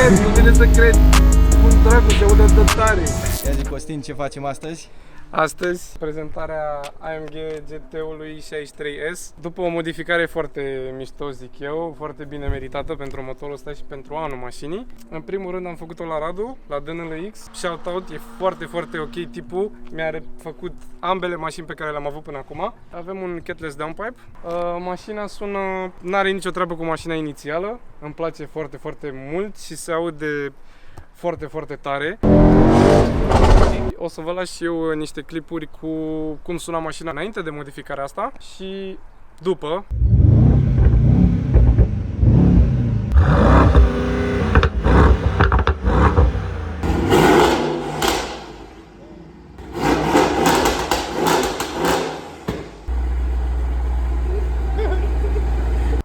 cred, nu vine să cred. Cum dracu se aude de tare. Ia zi, Costin, ce facem astăzi? Astăzi, prezentarea AMG GT-ului 63S. După o modificare foarte mișto, zic eu, foarte bine meritată pentru motorul ăsta și pentru anul mașinii. În primul rând am făcut-o la Radu, la DNLX. Shoutout, e foarte, foarte ok tipul. Mi-a refăcut ambele mașini pe care le-am avut până acum. Avem un catless downpipe. Mașina sună, n-are nicio treabă cu mașina inițială. Îmi place foarte, foarte mult și se aude foarte, foarte tare. O să vă las și eu niște clipuri cu cum suna mașina înainte de modificarea asta și după.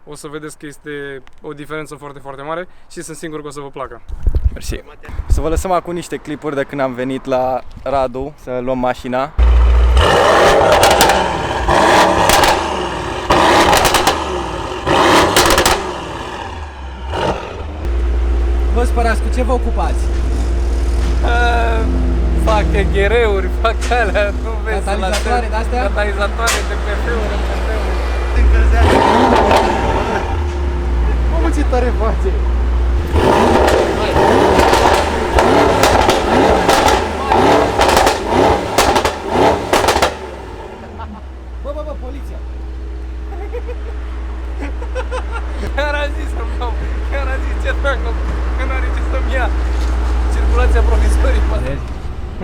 O să vedeți că este o diferență foarte, foarte mare și sunt sigur că o să vă placă. Mersi. Să vă lăsăm acum niște clipuri de când am venit la Radu să luăm mașina. Vă spărați, cu ce vă ocupați? Fac ghereuri, fac alea, nu vezi, catalizatoare de-astea? Catalizatoare, DPF-uri, MPF-uri. Te încălzează. Mamă, ce tare face! Bă, poliția! Chiar am zis să-mi dau, chiar am zis ce dracu, că n-are ce să-mi ia. Circulația provizorie, poate.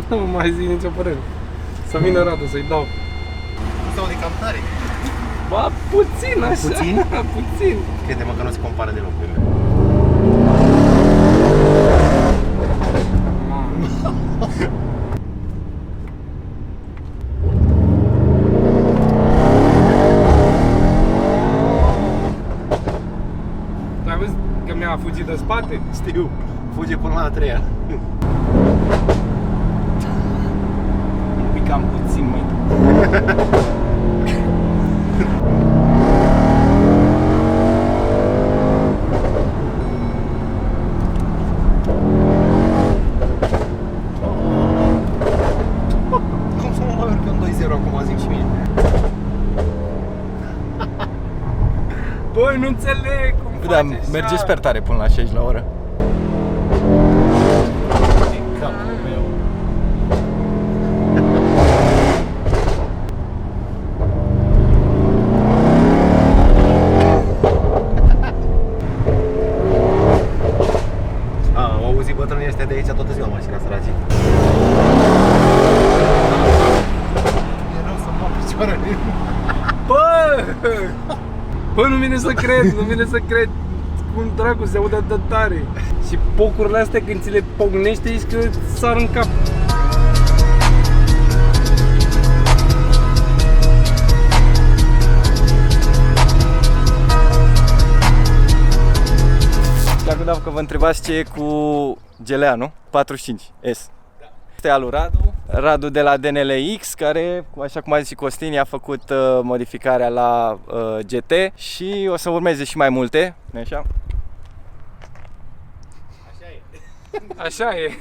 Nu mai zic nicio părere. Să vină Radu să-i dau. Nu se aude cam tare. Ba, puțin așa. Puțin? Puțin. Crede-mă că nu se compară deloc cu mine. Tu ai văzut că mi-a fugit de spate? Știu, fuge până la a treia. Un pic cam puțin, măi. Cum să mă mai urc în 2-0 acum, zic și mie. Băi, nu înțeleg cum Da, faci merge așa. super tare până la 60 la oră. Din capul meu. Am auzit bătrânii ăștia de aici toată ziua mașina, săracii. E rău să mă picioarele. Bă! Bă, nu vine să cred, nu vine să cred. Cum dracu se aude atât de tare. Și pocurile astea când ți le pocnește, ești că sar în cap. Dacă vă întrebați ce e cu GLA, nu? 45S. Este al lui Radu de la DNLX, care, așa cum a zis și Costin, i-a făcut modificarea la GT și o să urmeze și mai multe, nu așa? Așa e.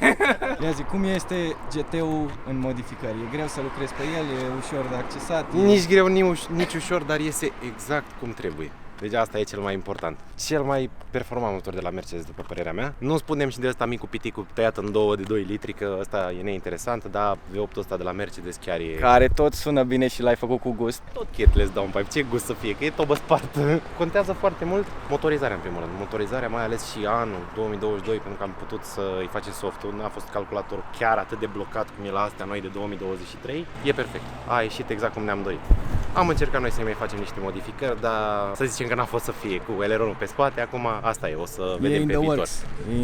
Ia zi, cum este GT-ul în modificări? E greu să lucrezi pe el, e ușor de accesat? Nici greu, nici ușor, dar iese exact cum trebuie. Deci asta e cel mai important. Cel mai performant motor de la Mercedes, după părerea mea. Nu spunem și de ăsta micul piticul tăiat în două de 2 litri, că ăsta e neinteresant, dar V8-ul ăsta de la Mercedes chiar e... Care tot sună bine și l-ai făcut cu gust. Tot catless downpipe, ce gust să fie, că e tobă spart. Contează foarte mult motorizarea în primul rând. Motorizarea, mai ales și anul 2022, pentru că am putut să-i facem softul. N-a fost calculator chiar atât de blocat cum e la astea noi de 2023. E perfect. A ieșit exact cum ne-am dorit. Am încercat noi să mai facem niște modificări, dar să zicem că n-a fost să fie cu eleronul pe spate. Acum asta e, o să vedem pe viitor.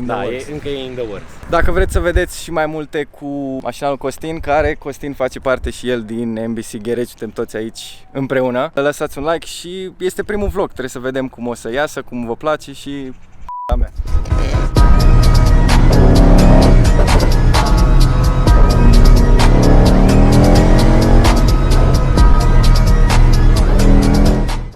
Da, încă e in the works. Dacă vreți să vedeți și mai multe cu mașina lui Costin, care Costin face parte și el din MBC Garage, suntem toți aici împreună. Lăsați un like și este primul vlog, trebuie să vedem cum o să iasă, cum vă place și a mea.